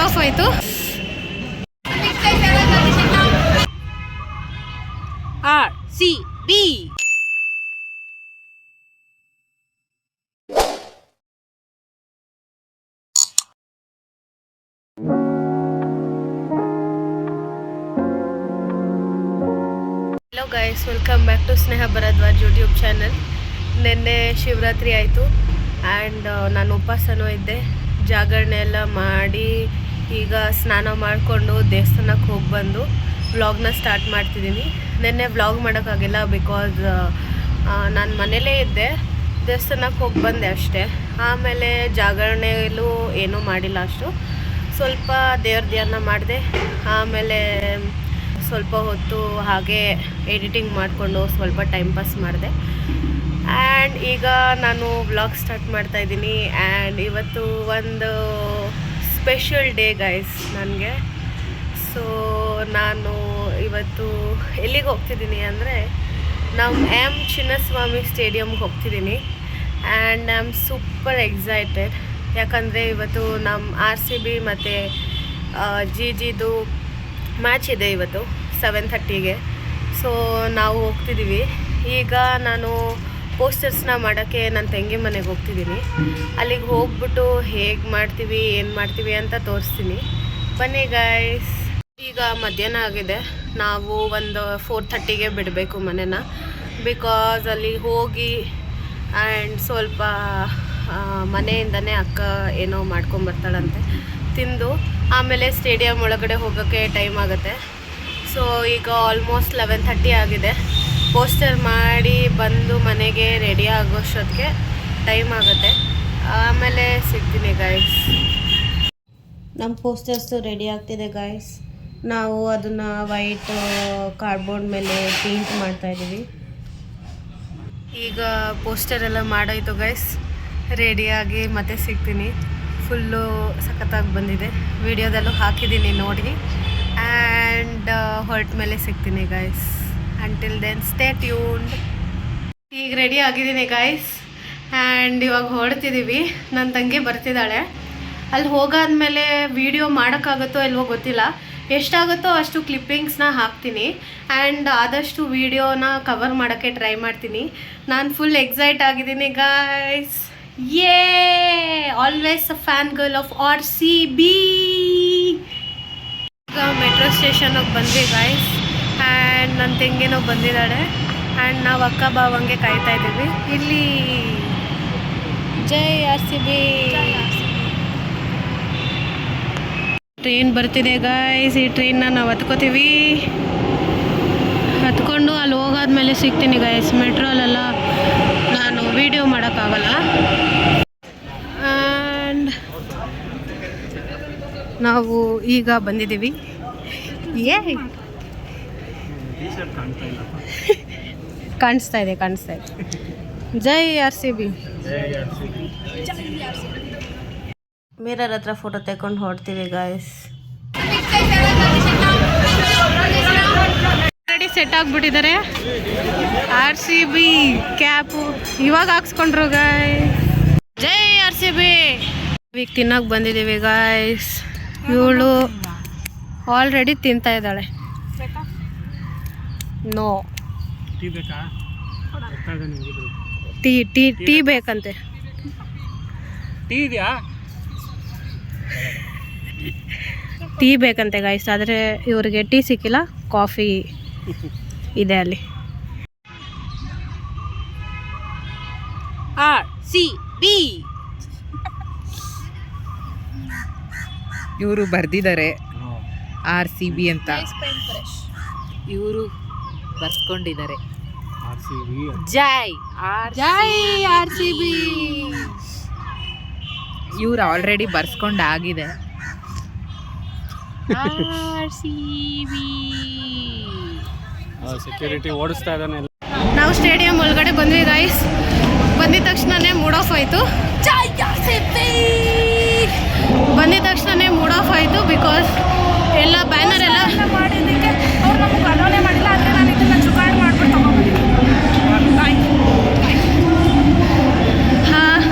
Of ಆಯಿತು. RCB hello guys, welcome back to Sneha Bharadwaj YouTube channel. ನಿನ್ನೆ ಶಿವರಾತ್ರಿ ಆಯಿತು ಆ್ಯಂಡ್ ನಾನು ಉಪವಾಸನೂ ಇದ್ದೆ. ಜಾಗರಣೆ ಎಲ್ಲ ಮಾಡಿ ಈಗ ಸ್ನಾನ ಮಾಡಿಕೊಂಡು ದೇವಸ್ಥಾನಕ್ಕೆ ಹೋಗಿ ಬಂದು ವ್ಲಾಗ್ನ ಸ್ಟಾರ್ಟ್ ಮಾಡ್ತಿದ್ದೀನಿ. ನಿನ್ನೆ ವ್ಲಾಗ್ ಮಾಡೋಕ್ಕಾಗಿಲ್ಲ ಬಿಕಾಸ್ ನಾನು ಮನೇಲೇ ಇದ್ದೆ. ದೇವಸ್ಥಾನಕ್ಕೆ ಹೋಗಿ ಬಂದೆ ಅಷ್ಟೇ. ಆಮೇಲೆ ಜಾಗರಣೆಯಲ್ಲೂ ಏನೂ ಮಾಡಿಲ್ಲ ಅಷ್ಟು. ಸ್ವಲ್ಪ ದೇವ್ರ ಧ್ಯಾನ ಮಾಡಿದೆ. ಆಮೇಲೆ ಸ್ವಲ್ಪ ಹೊತ್ತು ಹಾಗೆ ಎಡಿಟಿಂಗ್ ಮಾಡಿಕೊಂಡು ಸ್ವಲ್ಪ ಟೈಮ್ ಪಾಸ್ ಮಾಡಿದೆ. ಆ್ಯಂಡ್ ಈಗ ನಾನು ವ್ಲಾಗ್ ಸ್ಟಾರ್ಟ್ ಮಾಡ್ತಾಯಿದ್ದೀನಿ. ಆ್ಯಂಡ್ ಇವತ್ತು ಒಂದು ಸ್ಪೆಷಲ್ ಡೇ ಗೈಸ್ ನನಗೆ. ಸೊ ನಾನು ಇವತ್ತು ಎಲ್ಲಿಗೆ ಹೋಗ್ತಿದ್ದೀನಿ ಅಂದರೆ ನಮ್ಮ ಚಿನ್ನಸ್ವಾಮಿ ಸ್ಟೇಡಿಯಮ್ಗೆ ಹೋಗ್ತಿದ್ದೀನಿ. And I am super excited. ಯಾಕಂದರೆ ಇವತ್ತು ನಮ್ಮ RCB ಮತ್ತು ಜಿದು ಮ್ಯಾಚ್ ಇದೆ ಇವತ್ತು 7:30ಗೆ. ಸೊ ನಾವು ಹೋಗ್ತಿದ್ದೀವಿ. ಈಗ ನಾನು ಪೋಸ್ಟರ್ಸ್ನ ಮಾಡೋಕ್ಕೆ ನನ್ನ ತಂಗಿ ಮನೆಗೆ ಹೋಗ್ತಿದ್ದೀನಿ. ಅಲ್ಲಿಗೆ ಹೋಗ್ಬಿಟ್ಟು ಹೇಗೆ ಮಾಡ್ತೀವಿ ಏನು ಮಾಡ್ತೀವಿ ಅಂತ ತೋರಿಸ್ತೀನಿ. ಬನ್ನಿ ಗೈಸ್. ಈಗ ಮಧ್ಯಾಹ್ನ ಆಗಿದೆ. ನಾವು ಒಂದು 4:30ಗೆ ಬಿಡಬೇಕು ಮನೆನ. ಬಿಕಾಸ್ ಅಲ್ಲಿ ಹೋಗಿ ಆ್ಯಂಡ್ ಸ್ವಲ್ಪ ಮನೆಯಿಂದನೇ ಅಕ್ಕ ಏನೋ ಮಾಡ್ಕೊಂಬರ್ತಾಳಂತೆ ತಿಂದು ಆಮೇಲೆ ಸ್ಟೇಡಿಯಂ ಒಳಗಡೆ ಹೋಗೋಕ್ಕೆ ಟೈಮ್ ಆಗುತ್ತೆ. ಸೊ ಈಗ ಆಲ್ಮೋಸ್ಟ್ 11:30 ಆಗಿದೆ. ಪೋಸ್ಟರ್ ಮಾಡಿ ಬಂದು ಮನೆಗೆ ರೆಡಿ ಆಗೋಷ್ಟೊತ್ತಿಗೆ ಟೈಮ್ ಆಗುತ್ತೆ. ಆಮೇಲೆ ಸಿಗ್ತೀನಿ ಗೈಸ್. ನಮ್ಮ ಪೋಸ್ಟರ್ಸು ರೆಡಿ ಆಗ್ತಿದೆ ಗೈಸ್. ನಾವು ಅದನ್ನು ವೈಟ್ ಕಾರ್ಡ್ಬೋರ್ಡ್ ಮೇಲೆ ಪೇಂಟ್ ಮಾಡ್ತಾಯಿದ್ದೀವಿ. ಈಗ ಪೋಸ್ಟರ್ ಎಲ್ಲ ಮಾಡಾಯಿತು ಗೈಸ್. ರೆಡಿಯಾಗಿ ಮತ್ತೆ ಸಿಗ್ತೀನಿ. ಫುಲ್ಲು ಸಖತ್ತಾಗಿ ಬಂದಿದೆ. ವಿಡಿಯೋದಲ್ಲೂ ಹಾಕಿದ್ದೀನಿ ನೋಡಿ. ಆ್ಯಂಡ್ ಹೊರಟ ಮೇಲೆ ಸಿಗ್ತೀನಿ guys. Until then stay tuned. ಈಗ ರೆಡಿ ಆಗಿದ್ದೀನಿ ಗೈಸ್. ಆ್ಯಂಡ್ ಇವಾಗ ಹೊರಡ್ತಿದ್ದೀವಿ. ನನ್ನ ತಂಗಿ ಬರ್ತಿದ್ದಾಳೆ. ಅಲ್ಲಿ ಹೋಗಾದ್ಮೇಲೆ ವಿಡಿಯೋ ಮಾಡೋಕ್ಕಾಗುತ್ತೋ ಇಲ್ವೋ ಗೊತ್ತಿಲ್ಲ. ಎಷ್ಟಾಗುತ್ತೋ ಅಷ್ಟು ಕ್ಲಿಪ್ಪಿಂಗ್ಸ್ನ ಹಾಕ್ತೀನಿ. ಆ್ಯಂಡ್ ಆದಷ್ಟು ವಿಡಿಯೋನ ಕವರ್ ಮಾಡೋಕ್ಕೆ ಟ್ರೈ ಮಾಡ್ತೀನಿ. ನಾನು ಫುಲ್ ಎಕ್ಸೈಟ್ ಆಗಿದ್ದೀನಿ guys. Always a fan girl of RCB. ಈಗ ಮೆಟ್ರೋ ಸ್ಟೇಷನ್ಗೆ ಬಂದ್ವಿ ಗೈಸ್. ಆ್ಯಂಡ್ ನನ್ನ ತಂಗಿನೂ ಬಂದಿದ್ದಾಳೆ. ಆ್ಯಂಡ್ ನಾವು ಅಕ್ಕ ಬಾವಂಗೆ ಕಾಯ್ತಾ ಇದ್ದೀವಿ. ಇಲ್ಲಿ ಜೈ RCB. ಟ್ರೈನ್ ಬರ್ತಿದೆ ಗೈಸ್. ಈ ಟ್ರೈನ್ನ ನಾವು ಹತ್ಕೋತೀವಿ. ಹತ್ಕೊಂಡು ಅಲ್ಲಿ ಹೋಗಾದ್ಮೇಲೆ ಸಿಗ್ತೀನಿ ಗೈಸ್. ಮೆಟ್ರೋಲೆಲ್ಲ ನಾನು ವಿಡಿಯೋ ಮಾಡೋಕ್ಕಾಗಲ್ಲ. ಆ್ಯಂಡ್ ನಾವು ಈಗ ಬಂದಿದ್ದೀವಿ. ಕಾಣಿಸ್ತಾ ಇದೆ. ಜೈ RCB. ಮಿರರ್ ಹತ್ರ ಫೋಟೋ ತೆಕ್ಕೊಂಡು ಹೊರಡ್ತೀವಿ ಗಾಯ್ಸ್. ಆಲ್ರೆಡಿ ಸೆಟ್ ಆಗಿಬಿಟ್ಟಿದ್ದಾರೆ. RCB ಕ್ಯಾಪು ಇವಾಗ ಹಾಕ್ಸ್ಕೊಂಡ್ರು ಗಾಯ್ಸ್. ಜೈ RCB. ಈಗ ತಿನ್ನೋಕೆ ಬಂದಿದ್ದೀವಿ ಗಾಯ್ಸ್. ಇವಳು ಆಲ್ರೆಡಿ ತಿಂತಾ ಇದ್ದಾಳೆ. ನೋ ಟೀ ಬೇಕಂತೆ. ಟೀ ಬೇಕಂತೆ ಗಾಯ್ಸ್. ಆದರೆ ಇವರಿಗೆ ಟೀ ಸಿಕ್ಕಿಲ್ಲ, ಕಾಫಿ ಇದೆ ಅಲ್ಲಿ. RCB. ಇವರು ಬರ್ದಿದ್ದಾರೆ RCB ಅಂತ. ಇವರು ಬರ್ಸ್ಕೊಂಡಿದ್ದಾರೆ ಜೈ RCB. ಇವ್ರು ಆಲ್ರೆಡಿ ಬರ್ಸ್ಕೊಂಡಾಗಿದೆ. RCB. ಸೆಕ್ಯೂರಿಟಿ ಓಡಿಸ್ತಾ ಇದ್ದಾನೆ. ನಾವು ಸ್ಟೇಡಿಯಂ ಒಳಗಡೆ ಬಂದ್ವಿ ಗೈಸ್. ಬಂದಿದ ತಕ್ಷಣನೇ ಮೂಡ್ ಆಫ್ ಆಯಿತು. ಬಂದಿದ ತಕ್ಷಣನೇ ಮೂಡ್ ಆಫ್ ಆಯಿತು. ಬಿಕಾಸ್ ಎಲ್ಲ ಬ್ಯಾನರ್ ಎಲ್ಲ ಮಾಡಿದ್ದಕ್ಕೆ ಅವ್ರು ನಮಗೆ ಅಲೋನೇ ಮಾಡಿಲ್ಲ. ಆದರೆ ನಾನು ಇದನ್ನು ಜುಗಾಡ್ ಮಾಡ್ಬಿಟ್ಟು ತೊಗೊಂಡ್ಬಂದಿದ್ದೀನಿ. ಹಾಂ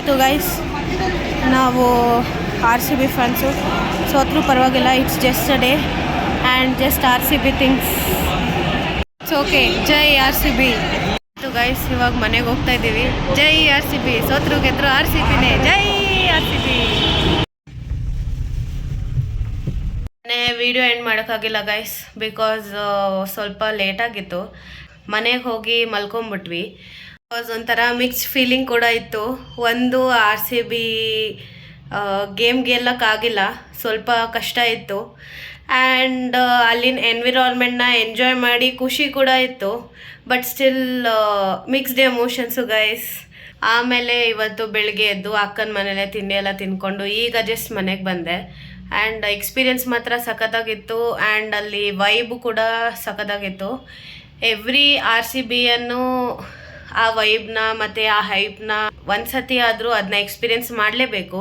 ಆಯಿತು ಗೈಸ್, ನಾವು RCB ಫ್ಯಾನ್ಸು. ಸೋತ್ರೂ ಪರವಾಗಿಲ್ಲ, it's just a day and just RCB things, it's okay. ಜೈ RCB. ಆಯಿತು ಗೈಸ್, ಇವಾಗ ಮನೆಗೆ ಹೋಗ್ತಾ ಇದ್ದೀವಿ. ಜೈ RCB. ಸೋತ್ರು ಗೆದ್ರು RCBನೇ. ಜೈ RCB. ವಿಡಿಯೋ ಎಂಡ್ ಮಾಡೋಕ್ಕಾಗಿಲ್ಲ ಗೈಸ್, ಬಿಕಾಸ್ ಸ್ವಲ್ಪ ಲೇಟಾಗಿತ್ತು. ಮನೆಗೆ ಹೋಗಿ ಮಲ್ಕೊಂಬಿಟ್ವಿ. ಬಿಕಾಸ್ ಒಂಥರ ಮಿಕ್ಸ್ಡ್ ಫೀಲಿಂಗ್ ಕೂಡ ಇತ್ತು. ಒಂದು RCB ಗೇಮ್ ಗೆಲ್ಲಕ್ಕಾಗಿಲ್ಲ, ಸ್ವಲ್ಪ ಕಷ್ಟ ಇತ್ತು. ಆ್ಯಂಡ್ ಅಲ್ಲಿನ ಎನ್ವಿರಾನ್ಮೆಂಟ್ನ ಎಂಜಾಯ್ ಮಾಡಿ ಖುಷಿ ಕೂಡ ಇತ್ತು. But still mixed emotions guys. ಆಮೇಲೆ ಇವತ್ತು ಬೆಳಗ್ಗೆ ಎದ್ದು ಅಕ್ಕನ ಮನೇಲೆ ತಿಂಡಿ ಎಲ್ಲ ತಿನ್ಕೊಂಡು ಈಗ ಜಸ್ಟ್ ಮನೆಗೆ ಬಂದೆ. ಆ್ಯಂಡ್ ಎಕ್ಸ್ಪೀರಿಯನ್ಸ್ ಮಾತ್ರ ಸಖತ್ತಾಗಿತ್ತು. ಆ್ಯಂಡ್ ಅಲ್ಲಿ ವೈಬು ಕೂಡ ಸಖತ್ತಾಗಿತ್ತು. ಎವ್ರಿ RCBಯನ್ನು ಆ ವೈಬ್ನ ಮತ್ತು ಆ ಹೈಪ್ನ ಒಂದು ಸತಿ ಆದರೂ ಅದನ್ನ ಎಕ್ಸ್ಪೀರಿಯನ್ಸ್ ಮಾಡಲೇಬೇಕು.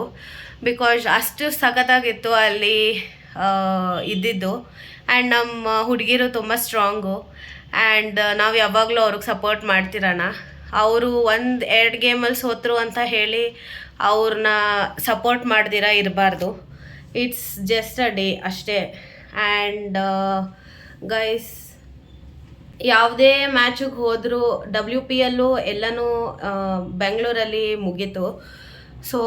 ಬಿಕಾಸ್ ಅಷ್ಟು ಸಖತ್ತಾಗಿತ್ತು ಅಲ್ಲಿ ಇದ್ದಿದ್ದು. ಆ್ಯಂಡ್ ನಮ್ಮ ಹುಡುಗಿರು ತುಂಬ ಸ್ಟ್ರಾಂಗು. ಆ್ಯಂಡ್ ನಾವು ಯಾವಾಗಲೂ ಅವ್ರಿಗೆ ಸಪೋರ್ಟ್ ಮಾಡ್ತಿರೋಣ. ಅವರು 1-2 ಗೇಮಲ್ಲಿ ಸೋತರು ಅಂತ ಹೇಳಿ ಅವ್ರನ್ನ ಸಪೋರ್ಟ್ ಮಾಡ್ದಿರ ಇರಬಾರ್ದು. ಇಟ್ಸ್ ಜಸ್ಟ್ ಅ ಡೇ ಅಷ್ಟೇ. ಆ್ಯಂಡ್ ಗೈಸ್, ಯಾವುದೇ ಮ್ಯಾಚಿಗೆ ಹೋದರೂ WPLು ಎಲ್ಲನೂ ಬೆಂಗಳೂರಲ್ಲಿ ಮುಗೀತು. ಸೊ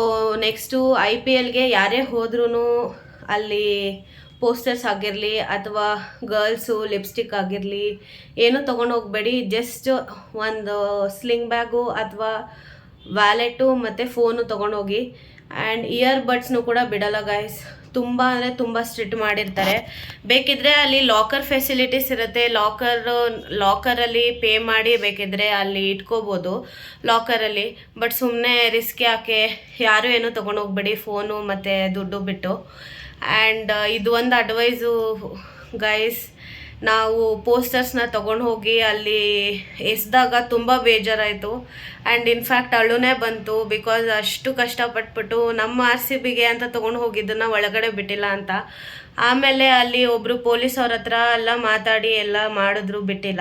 ನೆಕ್ಸ್ಟು IPLಗೆ ಯಾರೇ ಹೋದ್ರೂ ಅಲ್ಲಿ ಪೋಸ್ಟರ್ಸ್ ಆಗಿರಲಿ ಅಥವಾ ಗರ್ಲ್ಸು ಲಿಪ್ಸ್ಟಿಕ್ ಆಗಿರಲಿ ಏನೂ ತೊಗೊಂಡು ಹೋಗಬೇಡಿ. ಜಸ್ಟ್ ಒಂದು ಸ್ಲಿಂಗ್ ಬ್ಯಾಗು ಅಥವಾ ವ್ಯಾಲೆಟು ಮತ್ತು ಫೋನು ತೊಗೊಂಡೋಗಿ. ಆ್ಯಂಡ್ ಇಯರ್ ಬಡ್ಸ್ನು ಕೂಡ ಬಿಡಲ್ಲ ಗೈಸ್. ತುಂಬ ಅಂದರೆ ತುಂಬ ಸ್ಟ್ರಿಕ್ಟ್ ಮಾಡಿರ್ತಾರೆ. ಬೇಕಿದ್ದರೆ ಅಲ್ಲಿ ಲಾಕರ್ ಫೆಸಿಲಿಟೀಸ್ ಇರುತ್ತೆ. ಲಾಕರಲ್ಲಿ ಪೇ ಮಾಡಿ ಬೇಕಿದ್ದರೆ ಅಲ್ಲಿ ಇಟ್ಕೋಬೋದು ಲಾಕರಲ್ಲಿ. ಬಟ್ ಸುಮ್ಮನೆ ರಿಸ್ಕ್ ಯಾಕೆ, ಯಾರೂ ಏನೂ ತೊಗೊಂಡೋಗ್ಬೇಡಿ ಫೋನು ಮತ್ತು ದುಡ್ಡು ಬಿಟ್ಟು. ಆ್ಯಂಡ್ ಇದು ಒಂದು ಅಡ್ವೈಸು ಗೈಸ್. ನಾವು ಪೋಸ್ಟರ್ಸ್ನ ತೊಗೊಂಡು ಹೋಗಿ ಅಲ್ಲಿ ಎಸ್ದಾಗ ತುಂಬ ಬೇಜಾರಾಯಿತು. ಆ್ಯಂಡ್ ಇನ್ಫ್ಯಾಕ್ಟ್ ಅಳುನೇ ಬಂತು. ಬಿಕಾಸ್ ಅಷ್ಟು ಕಷ್ಟಪಟ್ಬಿಟ್ಟು ನಮ್ಮ RCBಗೆ ಅಂತ ತೊಗೊಂಡು ಹೋಗಿದ್ದನ್ನು ಒಳಗಡೆ ಬಿಟ್ಟಿಲ್ಲ ಅಂತ. ಆಮೇಲೆ ಅಲ್ಲಿ ಒಬ್ಬರು ಪೊಲೀಸ್ ಅವ್ರ ಹತ್ರ ಎಲ್ಲ ಮಾತಾಡಿ ಎಲ್ಲ ಮಾಡಿದ್ರು, ಬಿಟ್ಟಿಲ್ಲ.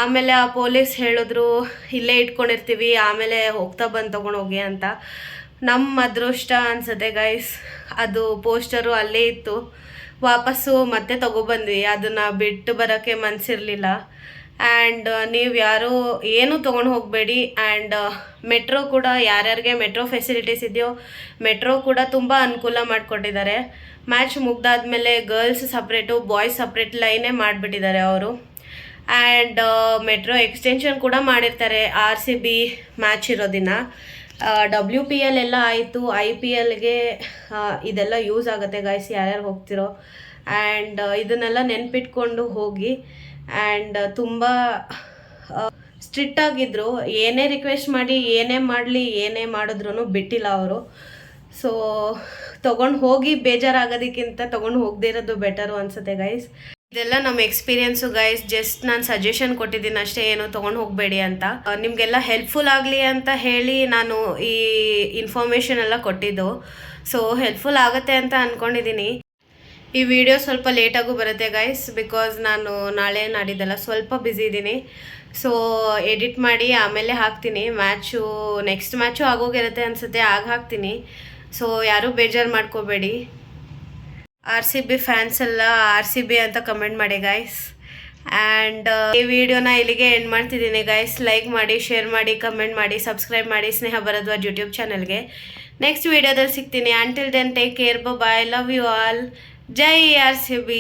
ಆಮೇಲೆ ಆ ಪೊಲೀಸ್ ಹೇಳಿದ್ರು ಇಲ್ಲೇ ಇಟ್ಕೊಂಡಿರ್ತೀವಿ, ಆಮೇಲೆ ಹೋಗ್ತಾ ಬಂದು ತೊಗೊಂಡೋಗಿ ಅಂತ. ನಮ್ಮ ಅದೃಷ್ಟ ಅನಿಸುತ್ತೆ ಗೈಸ್, ಅದು ಪೋಸ್ಟರು ಅಲ್ಲೇ ಇತ್ತು. ವಾಪಸ್ಸು ಮತ್ತೆ ತೊಗೊಬಂದ್ವಿ. ಅದನ್ನು ಬಿಟ್ಟು ಬರೋಕ್ಕೆ ಮನಸ್ಸಿರಲಿಲ್ಲ. ಆ್ಯಂಡ್ ನೀವು ಯಾರೂ ಏನೂ ತೊಗೊಂಡು ಹೋಗಬೇಡಿ. ಆ್ಯಂಡ್ ಮೆಟ್ರೋ ಕೂಡ ಯಾರ್ಯಾರಿಗೆ ಮೆಟ್ರೋ ಫೆಸಿಲಿಟೀಸ್ ಇದೆಯೋ ಮೆಟ್ರೋ ಕೂಡ ತುಂಬ ಅನುಕೂಲ ಮಾಡಿಕೊಟ್ಟಿದ್ದಾರೆ. ಮ್ಯಾಚ್ ಮುಗ್ದಾದ್ಮೇಲೆ ಗರ್ಲ್ಸ್ ಸಪ್ರೇಟು ಬಾಯ್ಸ್ ಸಪ್ರೇಟ್ ಲೈನೇ ಮಾಡಿಬಿಟ್ಟಿದ್ದಾರೆ ಅವರು. ಆ್ಯಂಡ್ ಮೆಟ್ರೋ ಎಕ್ಸ್ಟೆನ್ಷನ್ ಕೂಡ ಮಾಡಿರ್ತಾರೆ RCB ಮ್ಯಾಚ್ ಇರೋ ದಿನ. WPL ಎಲ್ಲ ಆಯಿತು. IPLಗೆ ಇದೆಲ್ಲ ಯೂಸ್ ಆಗುತ್ತೆ ಗೈಸ್, ಯಾರ್ಯಾರು ಹೋಗ್ತಿರೋ. ಆ್ಯಂಡ್ ಇದನ್ನೆಲ್ಲ ನೆನ್ಪಿಟ್ಕೊಂಡು ಹೋಗಿ. ಆ್ಯಂಡ್ ತುಂಬ ಸ್ಟ್ರಿಕ್ಟಾಗಿದ್ದರು. ಏನೇ ರಿಕ್ವೆಸ್ಟ್ ಮಾಡಿ ಏನೇ ಮಾಡಲಿ ಏನೇ ಮಾಡಿದ್ರೂ ಬಿಟ್ಟಿಲ್ಲ ಅವರು. ಸೊ ತೊಗೊಂಡು ಹೋಗಿ ಬೇಜಾರಾಗೋದಕ್ಕಿಂತ ತೊಗೊಂಡು ಹೋಗದೇ ಇರೋದು ಬೆಟರು ಅನಿಸುತ್ತೆ ಗೈಸ್. ಇದೆಲ್ಲ ನಮ್ಮ ಎಕ್ಸ್ಪೀರಿಯೆನ್ಸು ಗೈಸ್. ಜಸ್ಟ್ ನಾನು ಸಜೆಷನ್ ಕೊಟ್ಟಿದ್ದೀನಿ ಅಷ್ಟೇ, ಏನೋ ತೊಗೊಂಡು ಹೋಗಬೇಡಿ ಅಂತ. ನಿಮಗೆಲ್ಲ ಹೆಲ್ಪ್ಫುಲ್ ಆಗಲಿ ಅಂತ ಹೇಳಿ ನಾನು ಈ ಇನ್ಫಾರ್ಮೇಷನ್ ಎಲ್ಲ ಕೊಟ್ಟಿದ್ದು. ಸೊ ಹೆಲ್ಪ್ಫುಲ್ ಆಗುತ್ತೆ ಅಂತ ಅಂದ್ಕೊಂಡಿದ್ದೀನಿ. ಈ ವಿಡಿಯೋ ಸ್ವಲ್ಪ ಲೇಟಾಗೂ ಬರುತ್ತೆ ಗೈಸ್, ಬಿಕಾಸ್ ನಾನು ನಾಳೆ ನಾಡಿದ್ದೆಲ್ಲ ಸ್ವಲ್ಪ ಬ್ಯುಸಿ ಇದ್ದೀನಿ. ಸೊ ಎಡಿಟ್ ಮಾಡಿ ಆಮೇಲೆ ಹಾಕ್ತೀನಿ. ನೆಕ್ಸ್ಟ್ ಮ್ಯಾಚು ಆಗೋಗಿರುತ್ತೆ ಅನಿಸುತ್ತೆ, ಆಗ ಹಾಕ್ತೀನಿ. ಸೊ ಯಾರೂ ಬೇಜಾರು ಮಾಡ್ಕೋಬೇಡಿ. RCB ಫ್ಯಾನ್ಸ್ ಎಲ್ಲ RCB ಅಂತ ಕಮೆಂಟ್ ಮಾಡಿ ಗೈಸ್. ಆ್ಯಂಡ್ ಈ ವಿಡಿಯೋನ ಇಲ್ಲಿಗೆ ಎಂಡ್ ಮಾಡ್ತಿದ್ದೀನಿ ಗೈಸ್. ಲೈಕ್ ಮಾಡಿ, ಶೇರ್ ಮಾಡಿ, ಕಮೆಂಟ್ ಮಾಡಿ, ಸಬ್ಸ್ಕ್ರೈಬ್ ಮಾಡಿ ಸ್ನೇಹ ಭರದ್ವಾಜ್ ಯೂಟ್ಯೂಬ್ ಚಾನಲ್ಗೆ. ನೆಕ್ಸ್ಟ್ ವಿಡಿಯೋದಲ್ಲಿ ಸಿಗ್ತೀನಿ. Until then take care, bye, love you all. ಜೈ RCB.